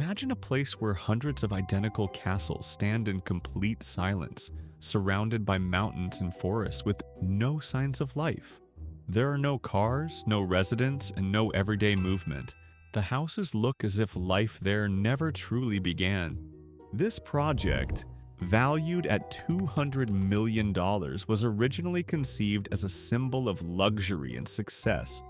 Imagine a place where hundreds of identical castles stand in complete silence, surrounded by mountains and forests with no signs of life. There are no cars, no residents, and no everyday movement. The houses look as if life there never truly began. This project, valued at $200 million, was originally conceived as a symbol of luxury and success.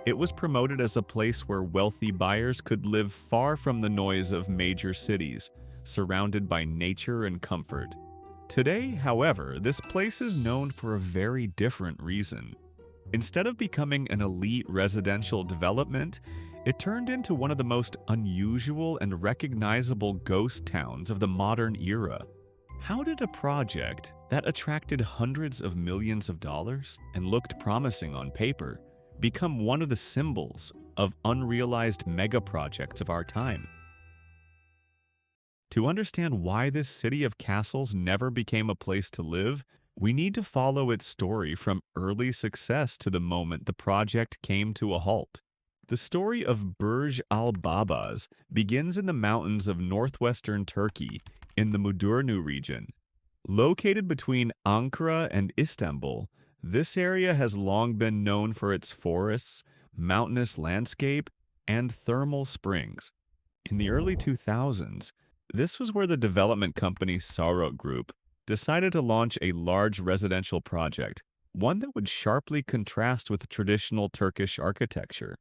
It was promoted as a place where wealthy buyers could live far from the noise of major cities, surrounded by nature and comfort. Today, however, this place is known for a very different reason. Instead of becoming an elite residential development, it turned into one of the most unusual and recognizable ghost towns of the modern era. How did a project that attracted hundreds of millions of dollars and looked promising on paper become one of the symbols of unrealized megaprojects of our time? To understand why this city of castles never became a place to live, we need to follow its story from early success to the moment the project came to a halt. The story of Burj Al Babas begins in the mountains of northwestern Turkey in the Mudurnu region. Located between Ankara and Istanbul, this area has long been known for its forests, mountainous landscape, and thermal springs. In the early 2000s, this was where the development company Sarok Group decided to launch a large residential project, one that would sharply contrast with traditional Turkish architecture.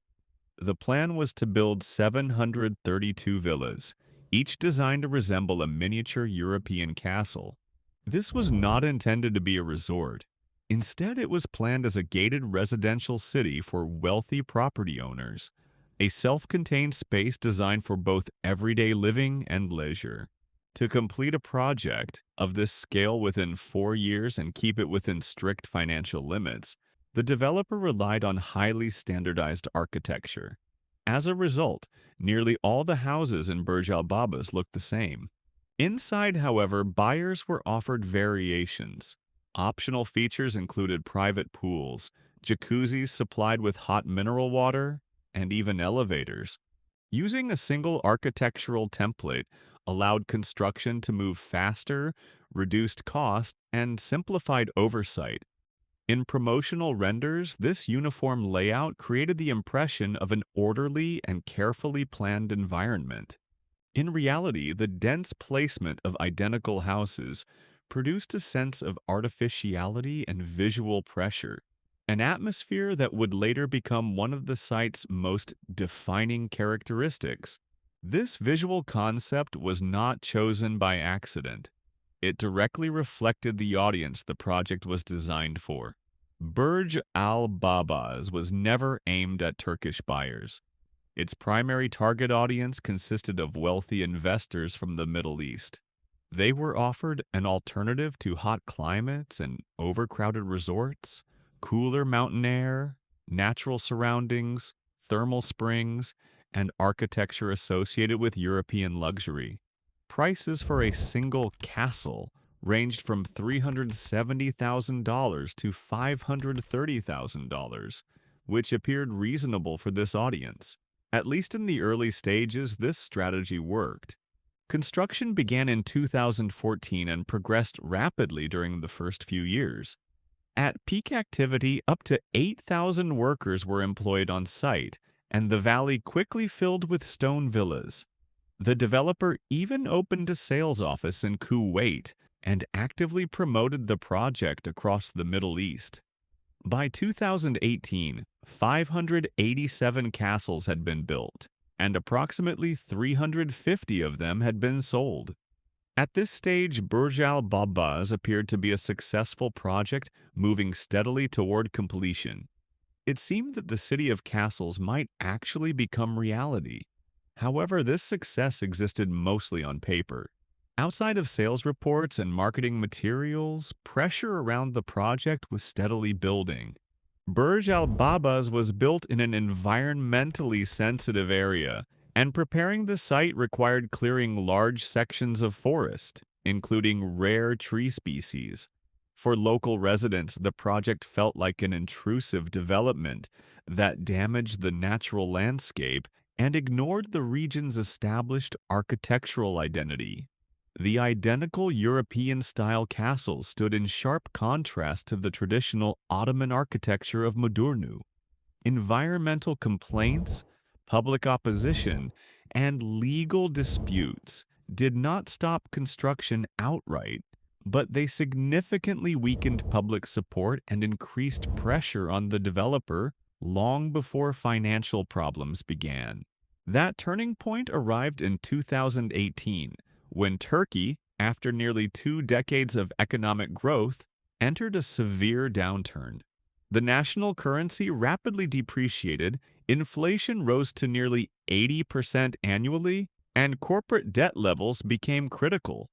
The plan was to build 732 villas, each designed to resemble a miniature European castle. This was not intended to be a resort. Instead, it was planned as a gated residential city for wealthy property owners, a self-contained space designed for both everyday living and leisure. To complete a project of this scale within 4 years and keep it within strict financial limits, the developer relied on highly standardized architecture. As a result, nearly all the houses in Burj Al Babas looked the same. Inside, however, buyers were offered variations. Optional features included private pools, jacuzzis supplied with hot mineral water, and even elevators. Using a single architectural template allowed construction to move faster, reduced cost, and simplified oversight. In promotional renders, this uniform layout created the impression of an orderly and carefully planned environment. In reality, the dense placement of identical houses produced a sense of artificiality and visual pressure, an atmosphere that would later become one of the site's most defining characteristics. This visual concept was not chosen by accident. It directly reflected the audience the project was designed for. Burj Al Babas was never aimed at Turkish buyers. Its primary target audience consisted of wealthy investors from the Middle East. They were offered an alternative to hot climates and overcrowded resorts, cooler mountain air, natural surroundings, thermal springs, and architecture associated with European luxury. Prices for a single castle ranged from $370,000 to $530,000, which appeared reasonable for this audience. At least in the early stages, this strategy worked. Construction began in 2014 and progressed rapidly during the first few years. At peak activity, up to 8,000 workers were employed on site, and the valley quickly filled with stone villas. The developer even opened a sales office in Kuwait and actively promoted the project across the Middle East. By 2018, 587 castles had been built, and approximately 350 of them had been sold. At this stage, Burj Al Babas appeared to be a successful project moving steadily toward completion. It seemed that the city of castles might actually become reality. However, this success existed mostly on paper. Outside of sales reports and marketing materials, pressure around the project was steadily building. Burj Al Babas was built in an environmentally sensitive area, and preparing the site required clearing large sections of forest, including rare tree species. For local residents, the project felt like an intrusive development that damaged the natural landscape and ignored the region's established architectural identity. The identical European-style castles stood in sharp contrast to the traditional Ottoman architecture of Mudurnu. Environmental complaints, public opposition, and legal disputes did not stop construction outright, but they significantly weakened public support and increased pressure on the developer long before financial problems began. That turning point arrived in 2018, when Turkey, after nearly 2 decades of economic growth, entered a severe downturn. The national currency rapidly depreciated, inflation rose to nearly 80% annually, and corporate debt levels became critical.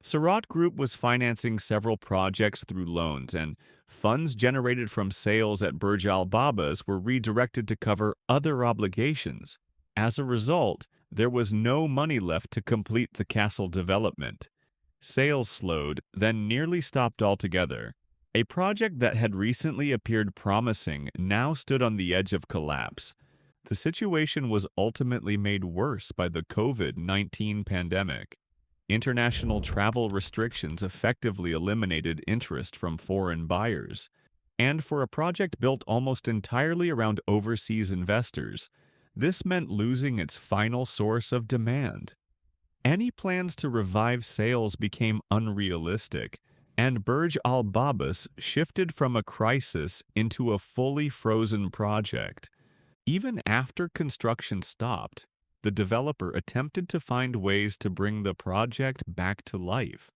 Sarat Group was financing several projects through loans, and funds generated from sales at Burj Al Babas were redirected to cover other obligations. As a result, there was no money left to complete the castle development. Sales slowed, then nearly stopped altogether. A project that had recently appeared promising now stood on the edge of collapse. The situation was ultimately made worse by the COVID-19 pandemic. International travel restrictions effectively eliminated interest from foreign buyers. And for a project built almost entirely around overseas investors, this meant losing its final source of demand. Any plans to revive sales became unrealistic, and Burj Al Babas shifted from a crisis into a fully frozen project. Even after construction stopped, the developer attempted to find ways to bring the project back to life.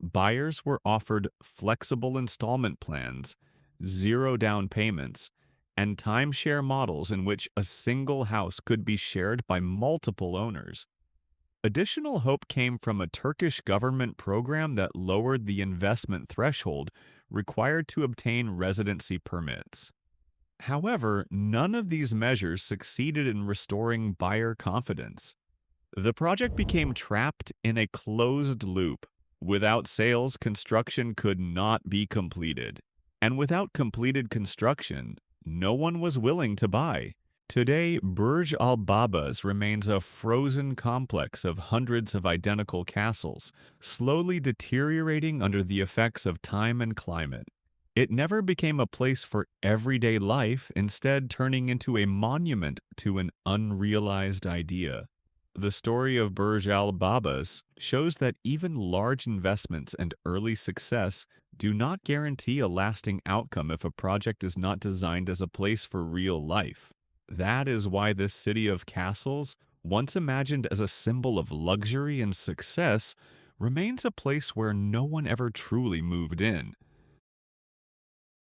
Buyers were offered flexible installment plans, zero down payments, and timeshare models in which a single house could be shared by multiple owners. Additional hope came from a Turkish government program that lowered the investment threshold required to obtain residency permits. However, none of these measures succeeded in restoring buyer confidence. The project became trapped in a closed loop. Without sales, construction could not be completed. And without completed construction, no one was willing to buy. Today, Burj Al Babas remains a frozen complex of hundreds of identical castles, slowly deteriorating under the effects of time and climate. It never became a place for everyday life, instead turning into a monument to an unrealized idea. The story of Burj Al Babas shows that even large investments and early success do not guarantee a lasting outcome if a project is not designed as a place for real life. That is why this city of castles, once imagined as a symbol of luxury and success, remains a place where no one ever truly moved in.